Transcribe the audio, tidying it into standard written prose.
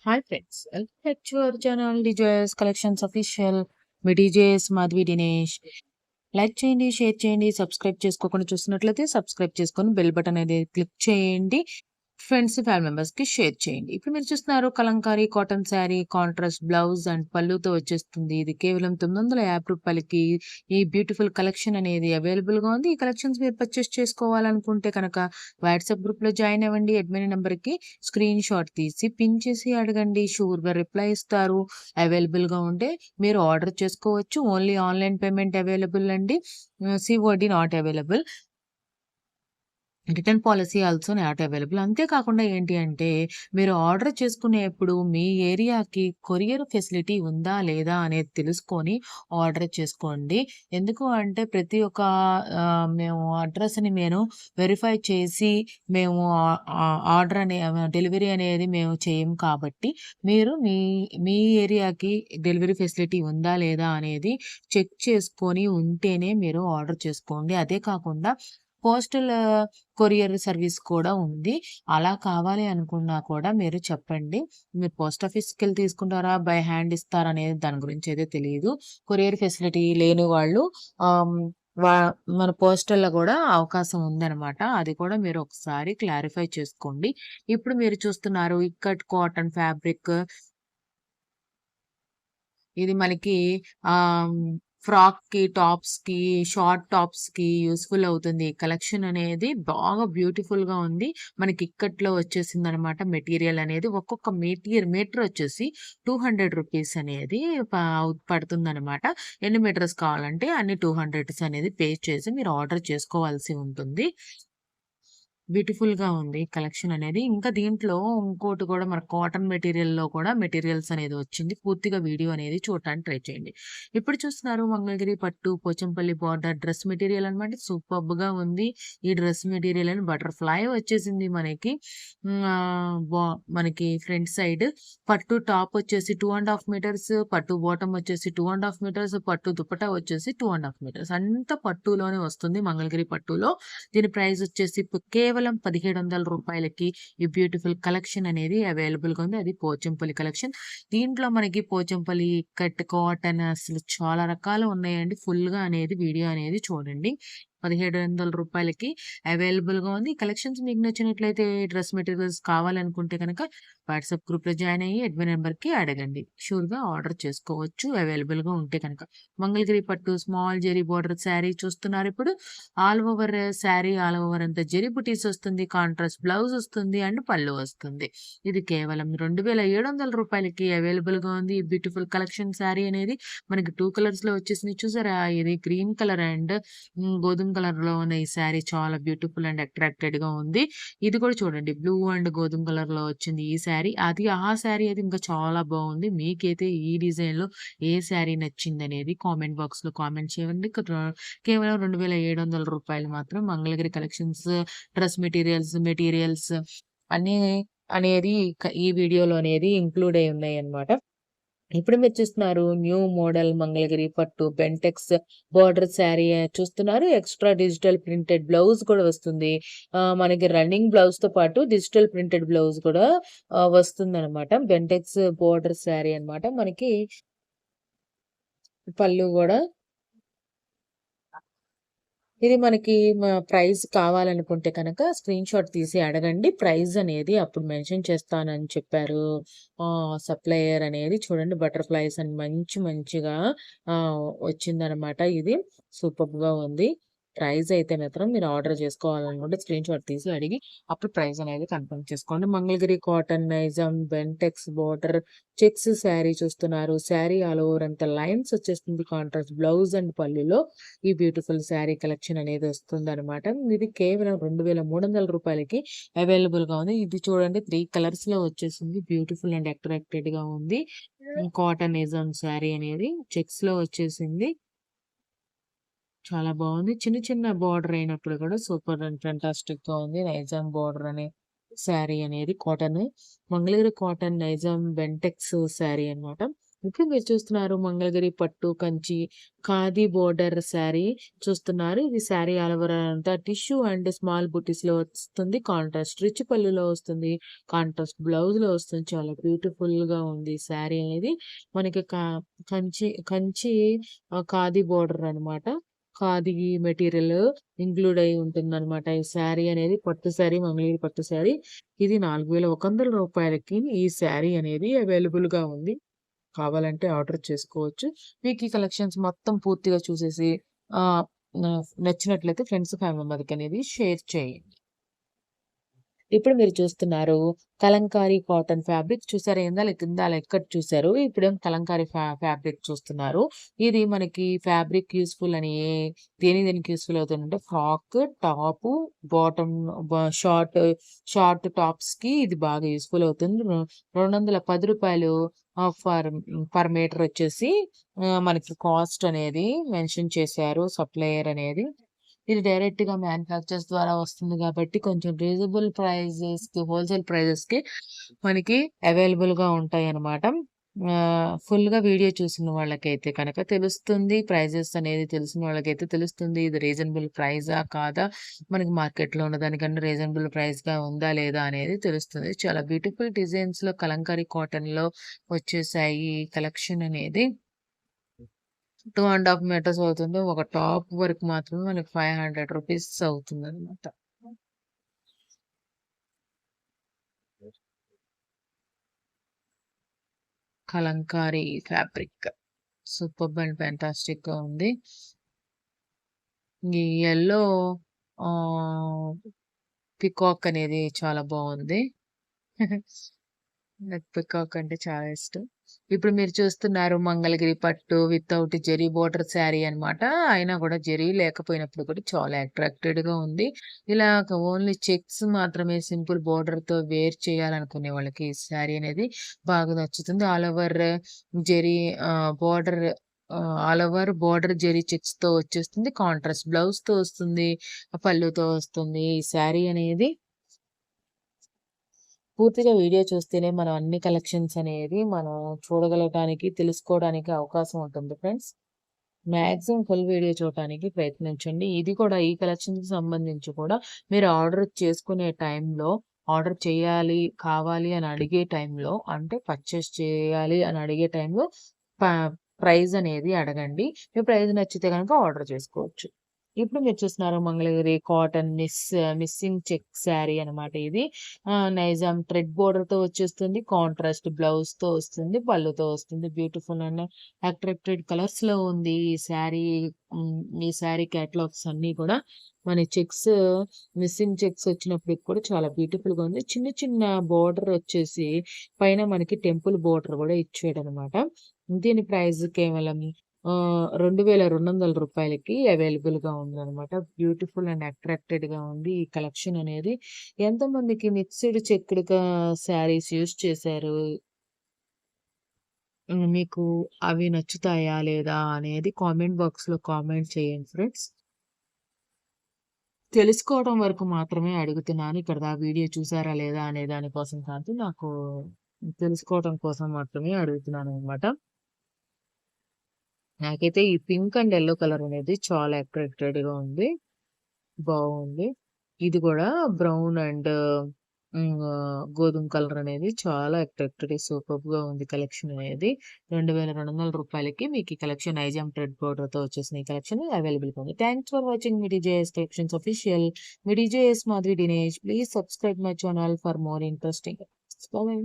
Hi friends, welcome back to our channel DJS Collections Official. మీ DJS Madhavi Dinesh. Like చేయండి, share చేయండి, subscribe చేసుకోకుండా చూస్తున్నట్లయితే సబ్స్క్రైబ్ చేసుకొని బెల్ బటన్ అనేది క్లిక్ చేయండి. ఫ్రెండ్స్, ఫ్యామిలీ మెంబర్స్ కి షేర్ చేయండి. ఇప్పుడు మీరు చూస్తున్నారు Kalamkari cotton sari, contrast blouse and పళ్ళుతో వచ్చేస్తుంది. ఇది కేవలం 950 రూపాయలకి ఈ బ్యూటిఫుల్ కలెక్షన్ అనేది అవైలబుల్ గా ఉంది. ఈ కలెక్షన్స్ మీరు పర్చేస్ చేసుకోవాలనుకుంటే కనుక వాట్సాప్ గ్రూప్ లో జాయిన్ అవ్వండి. అడ్మిన్ నెంబర్ కి స్క్రీన్ షాట్ తీసి పిన్ చేసి అడగండి, షూర్ గా రిప్లై ఇస్తారు. అవైలబుల్ గా ఉంటే మీరు ఆర్డర్ చేసుకోవచ్చు. ఓన్లీ ఆన్లైన్ పేమెంట్ అవైలబుల్ అండి. COD not available. Return policy also not available. అంతేకాకుండా ఏంటి అంటే, మీరు ఆర్డర్ చేసుకునేప్పుడు మీ ఏరియాకి కొరియర్ ఫెసిలిటీ ఉందా లేదా అనేది తెలుసుకొని ఆర్డర్ చేసుకోండి. ఎందుకు అంటే ప్రతి ఒక్క మేము అడ్రస్‌ని నేను వెరిఫై చేసి మేము ఆర్డర్ డెలివరీ అనేది మేము చేయము కాబట్టి, మీరు మీ మీ ఏరియాకి డెలివరీ ఫెసిలిటీ ఉందా లేదా అనేది చెక్ చేసుకొని ఉంటేనే మీరు ఆర్డర్ చేసుకోండి. అదే కాకుండా పోస్టల్ కొరియర్ సర్వీస్ కూడా ఉంది. అలా కావాలి అనుకున్నా కూడా మీరు చెప్పండి. మీరు పోస్ట్ ఆఫీస్‌కెళ్ళి తీసుకుంటారా? బై హ్యాండ్ ఇస్తారా? అనేది దాని గురించి అయితే తెలీదు. కొరియర్ ఫెసిలిటీ లేని వాళ్ళు ఆహ్, వా మన పోస్టల్‌లో గూడా అవకాశం ఉందనమాట. అది కూడా మీరు ఒకసారి క్లారిఫై చేసుకోండి. ఇప్పుడు మీరు చూస్తున్నారు ఇక్కత్ కాటన్ ఫ్యాబ్రిక్. ఇది మనకి ఆహ్, ఫ్రాక్‌కి, టాప్స్‌కి, షార్ట్ టాప్స్‌కి యూజ్‌ఫుల్ అవుతుంది. ఈ కలెక్షన్ అనేది బాగా బ్యూటిఫుల్‌గా ఉంది. మనకి ఇక్కత్‌లో వచ్చేసిందనమాట మెటీరియల్ అనేది. ఒక్కొక్క మీటర్ వచ్చేసి 200 రూపీస్ అనేది పడుతుందనమాట. ఎన్ని మీటర్స్ కావాలంటే అన్ని 200 అనేది పే చేసి మీరు ఆర్డర్ చేసుకోవాల్సి ఉంటుంది. బ్యూటిఫుల్‌గా ఉంది కలెక్షన్ అనేది. ఇంకా దీంట్లో ఇంకోటి కూడా మన కాటన్ మెటీరియల్‌లో కూడా మెటీరియల్స్ అనేది వచ్చింది. పూర్తిగా వీడియో అనేది చూడటానికి ట్రై చేయండి. ఇప్పుడు చూస్తున్నారు మంగళగిరి పట్టు పోచంపల్లి బోర్డర్ డ్రెస్ మెటీరియల్ అనమాట. సూపర్బ్‌గా ఉంది. ఈ డ్రెస్ మెటీరియల్ అని బటర్‌ఫ్లై వచ్చేసింది మనకి. హ్మ్. మనకి ఫ్రంట్ సైడ్ పట్టు టాప్ వచ్చేసి 2½ మీటర్స్, పట్టు బాటమ్ వచ్చేసి 2½ మీటర్స్, పట్టు దుపట్టా వచ్చేసి 2½ మీటర్స్. అంతా పట్టులోనే వస్తుంది మంగళగిరి పట్టులో. దీని ప్రైస్ వచ్చేసి ఇప్పుడు కేవలం 1700 రూపాయలకి ఈ బ్యూటిఫుల్ కలెక్షన్ అనేది అవైలబుల్‌గా ఉంది. అది పోచంపల్లి కలెక్షన్. దీంట్లో మనకి పోచంపల్లి, కట్ కాటన్ అసలు చాలా రకాలు ఉన్నాయండి. ఫుల్‌గా అనేది వీడియో అనేది చూడండి. 1700 రూపాయలకి అవైలబుల్‌గా ఉంది. ఈ కలెక్షన్స్ మీకు నచ్చినట్లయితే డ్రెస్ మెటీరియల్స్ కావాలనుకుంటే గనక వాట్సాప్ గ్రూప్‌లో జాయిన్ అయ్యి అడ్మిన్ నంబర్‌కి అడగండి. షూర్‌గా ఆర్డర్ చేసుకోవచ్చు అవైలబుల్‌గా ఉంటే కనుక. మంగళగిరి పట్టు స్మాల్ జెరీ బోర్డర్ శారీ చూస్తున్నారు ఇప్పుడు. All over sari all over అంతా జెరీ బుటీస్ వస్తుంది. కాంట్రాస్ట్ బ్లౌజ్ వస్తుంది అండ్ పళ్ళు వస్తుంది. ఇది కేవలం 2700 రూపాయలకి అవైలబుల్‌గా ఉంది. ఈ బ్యూటిఫుల్ కలెక్షన్ శారీ అనేది మనకి 2 కలర్స్‌లో వచ్చేసింది చూసారా? ఇది గ్రీన్ కలర్ అండ్ గోధుమ కలర్‌లో ఉన్న ఈ శారీ చాలా బ్యూటిఫుల్ అండ్ అట్రాక్టెడ్‌గా ఉంది. ఇది కూడా చూడండి బ్లూ అండ్ గోధుమ కలర్‌లో వచ్చింది ఈ శారీ. ఆ శారీ అయితే ఇంకా చాలా బాగుంది. మీకైతే ఈ డిజైన్‌లో ఏ శారీ నచ్చిందనేది కామెంట్ బాక్స్‌లో కామెంట్ చేయండి. కేవలం 2700 రూపాయలు మాత్రం మంగళగిరి కలెక్షన్స్ డ్రెస్ మెటీరియల్స్ అన్నీ అనేది ఈ వీడియోలో అనేది ఇంక్లూడ్ అయ్యి ఉన్నాయన్నమాట. ఇప్పుడు మీరు చూస్తున్నారు న్యూ మోడల్ మంగళగిరి పట్టు బెంటెక్స్ బోర్డర్ శారీ చూస్తున్నారు. ఎక్స్ట్రా డిజిటల్ ప్రింటెడ్ బ్లౌజ్ కూడా వస్తుంది. మనకి రన్నింగ్ బ్లౌజ్ తో పాటు డిజిటల్ ప్రింటెడ్ బ్లౌజ్ కూడా వస్తుందన్నమాట. బెంటెక్స్ బోర్డర్ శారీ అన్నమాట. మనకి పళ్ళు కూడా ఇది మనకి ప్రైస్ కావాలనుకుంటే కనుక స్క్రీన్‌షాట్ తీసి అడగండి. ప్రైస్ అనేది అప్పుడు మెన్షన్ చేస్తానని చెప్పారు. సప్లయర్ అనేది చూడండి బటర్‌ఫ్లైస్ అని మంచిగా వచ్చిందనమాట ఇది. సూపర్బ్‌గా ఉంది. ప్రైస్ అయితే మాత్రం మీరు ఆర్డర్ చేసుకోవాలనుకుంటే స్క్రీన్‌షాట్ తీసి అడిగి అప్పుడు ప్రైస్ అనేది కన్ఫర్మ్ చేసుకోండి. Mangalagiri cotton, Nizam, Bentex border checks sari చూస్తున్నారు. శారీ ఆల్ ఓవర్ అంతా లైన్స్ వచ్చేస్తుంది. కాంట్రాస్ట్ బ్లౌజ్ అండ్ పళ్ళులో ఈ బ్యూటిఫుల్ శారీ కలెక్షన్ అనేది వస్తుందనమాట. ఇది కేవలం 2300 రూపాయలకి అవైలబుల్‌గా ఉంది. ఇది చూడండి 3 కలర్స్‌లో వచ్చేసింది. బ్యూటిఫుల్ అండ్ అట్రాక్టెడ్‌గా ఉంది. కాటన్ నిజాం శారీ అనేది చెక్స్‌లో వచ్చేసింది. చాలా బాగుంది. చిన్న చిన్న బార్డర్ అయినప్పుడు కూడా సూపర్ అండ్ ఫెంటాస్టిక్‌గా ఉంది. నైజాం బార్డర్ అనే శారీ అనేది కాటన్. మంగళగిరి కాటన్ నైజాం బెంటెక్స్ శారీ అన్నమాట. ఇప్పుడు మీరు చూస్తున్నారు మంగళగిరి పట్టు, కంచి, ఖాదీ బోర్డర్ శారీ చూస్తున్నారు. ఇది శారీ ఆల్ ఓవర్ అంతా టిష్యూ అండ్ స్మాల్ బుటీస్‌లో వస్తుంది. కాంట్రాస్ట్ రిచ్ పళ్ళులో వస్తుంది. కాంట్రాస్ట్ బ్లౌజ్‌లో వస్తుంది. చాలా బ్యూటిఫుల్‌గా ఉంది ఈ శారీ అనేది. మనకి కంచి ఖాదీ బోర్డర్ అనమాట. ఖాదీ మెటీరియల్ ఇంక్లూడ్ అయ్యి ఉంటుందనమాట. ఈ శారీ అనేది పట్టు శారీ, మంగళగిరి పట్టు శారీ. ఇది రూ. 4,100కి ఈ శారీ అనేది అవైలబుల్‌గా ఉంది. కావాలంటే ఆర్డర్ చేసుకోవచ్చు. మీకు ఈ కలెక్షన్స్ మొత్తం పూర్తిగా చూసేసి ఆహ్, నచ్చినట్లయితే ఫ్రెండ్స్, ఫ్యామిలీ మెంబర్‌కనేది షేర్ చేయండి. ఇప్పుడు మీరు చూస్తున్నారు కలంకారీ కాటన్ ఫ్యాబ్రిక్ చూసారా? ఇందాల ఇక్కట్ చూసారు. ఇప్పుడేమో కలంకారీ ఫ్యాబ్రిక్ చూస్తున్నారు. ఇది మనకి ఫ్యాబ్రిక్ యూజ్‌ఫుల్ అని దేనికి యూజ్‌ఫుల్ అవుతుందంటే ఫ్రాక్, టాపు, బాటమ్ షార్ట్ టాప్స్‌కి ఇది బాగా యూజ్‌ఫుల్ అవుతుంది. రూ. 210 పర్ మీటర్ వచ్చేసి మనకి కాస్ట్ అనేది మెన్షన్ చేశారు సప్లయర్ అనేది. ఇది డైరెక్ట్‌గా మ్యానుఫ్యాక్చర్స్ ద్వారా వస్తుంది గాబట్టి కొంచెం రీజనబుల్ ప్రైజెస్‌కి, హోల్‌సేల్ ప్రైజెస్‌కి మనకి అవైలబుల్‌గా ఉంటాయన్నమాట. ఫుల్‌గా వీడియో చూసిన వాళ్ళకైతే కనుక తెలుస్తుంది. ప్రైజెస్ అనేది తెలిసిన వాళ్ళకైతే తెలుస్తుంది. ఇది రీజనబుల్ ప్రైజా? కాదా? మనకి మార్కెట్‌లో ఉన్న దానికన్నా రీజనబుల్ ప్రైస్‌గా ఉందా? లేదా? అనేది తెలుస్తుంది. చాలా బ్యూటిఫుల్ డిజైన్స్‌లో కలంకారీ కాటన్‌లో వచ్చేసాయి ఈ కలెక్షన్ అనేది. 2 ½ మీటర్స్ అవుతుంది. ఒక టాప్ వరకు మాత్రమే మనకి రూ. 500 అవుతుందనమాట. కలంకారీ ఫ్యాబ్రిక్. సూపర్బ్ అండ్ ఫాంటాస్టిక్‌గా ఉంది. ఈ యెల్లో ఆహ్, పీకాక్ అనేది చాలా బావుంది. నాకు పీకాక్ అంటే చాలా ఇష్టం. ఇప్పుడు మీరు చూస్తున్నారు మంగళగిరి పట్టు వితౌట్ జెరీ బోర్డర్ శారీ అన్నమాట. అయినా కూడా జెరీ లేకపోయినప్పుడు కూడా చాలా అట్రాక్టెడ్‌గా ఉంది. ఇలా ఓన్లీ చెక్స్ మాత్రమే సింపుల్ బోర్డర్‌తో వేర్ చేయాలనుకునే వాళ్ళకి ఈ శారీ అనేది బాగా నచ్చుతుంది. Zari border all over border zari చెక్స్‌తో వచ్చేస్తుంది. కాంట్రాస్ట్ బ్లౌజ్‌తో వస్తుంది. పళ్ళుతో వస్తుంది. ఈ శారీ అనేది పూర్తిగా వీడియో చూస్తేనే మనం అన్ని కలెక్షన్స్ అనేది మనం చూడగలగటానికి, తెలుసుకోవడానికి అవకాశం ఉంటుంది ఫ్రెండ్స్. మాక్సిమం ఫుల్ వీడియో చూడటానికి ప్రయత్నించండి. ఇది కూడా ఈ కలెక్షన్‌కి సంబంధించి కూడా మీరు ఆర్డర్ చేసుకునే టైంలో ఆర్డర్ చేయాలి, కావాలి అని అడిగే టైంలో అంటే పర్చేస్ చేయాలి అని అడిగే టైంలో ప ప్రైజ్ అనేది అడగండి. మీ ప్రైజ్ నచ్చితే గనుక ఆర్డర్ చేసుకోవచ్చు. ఇప్పుడు మీరు చూస్తున్నారు Mangalagiri cotton missing check sari అనమాట ఇది. నైజాం థ్రెడ్ బోర్డర్‌తో వచ్చేస్తుంది. కాంట్రాస్ట్ బ్లౌజ్‌తో వస్తుంది. పళ్ళుతో వస్తుంది. బ్యూటిఫుల్ అండ్ అట్రాక్టెడ్ కలర్స్‌లో ఉంది ఈ శారీ. ఈ శారీ క్యాటలాగ్స్ అన్నీ కూడా మన మిస్సింగ్ చెక్స్ వచ్చినప్పటికి కూడా చాలా బ్యూటిఫుల్‌గా ఉంది. చిన్న చిన్న బోర్డర్ వచ్చేసి పైన మనకి టెంపుల్ బోర్డర్ కూడా ఇచ్చాడనమాట. దీని ప్రైస్ కేవలం రూ. 2,200కి అవైలబుల్‌గా ఉందనమాట. బ్యూటిఫుల్ అండ్ అట్రాక్టెడ్‌గా ఉంది ఈ కలెక్షన్ అనేది. ఎంతమందికి మిక్స్‌డ్ చెక్డ్‌గా శారీస్ యూజ్ చేశారు? మీకు అవి నచ్చుతాయా? లేదా? అనేది కామెంట్ బాక్స్‌లో కామెంట్ చేయండి ఫ్రెండ్స్. తెలుసుకోవడం వరకు మాత్రమే అడుగుతున్నాను. ఇక్కడ వీడియో చూసారా? లేదా? అనే దాని కోసం కాదు. నాకు తెలుసుకోవడం కోసం మాత్రమే అడుగుతున్నాననమాట. నాకైతే ఈ పింక్ అండ్ యెల్లో కలర్ అనేది చాలా అట్రాక్టెడ్‌గా ఉంది. బావుంది. ఇది గూడా బ్రౌన్ అండ్ గోధుమ కలర్ అనేది చాలా సూపర్బ్‌గా ఉంది కలెక్షన్ అనేది. రూ. 2,200కి మీకు ఈ కలెక్షన్ నైజాం థ్రెడ్ బోర్డర్‌తో వచ్చేసిన ఈ కలెక్షన్ అవైలబుల్‌గా ఉంది. Thanks for watching me DJS collections official. Me DJS Madhavi Dinesh. Please subscribe my channel for more interesting. By.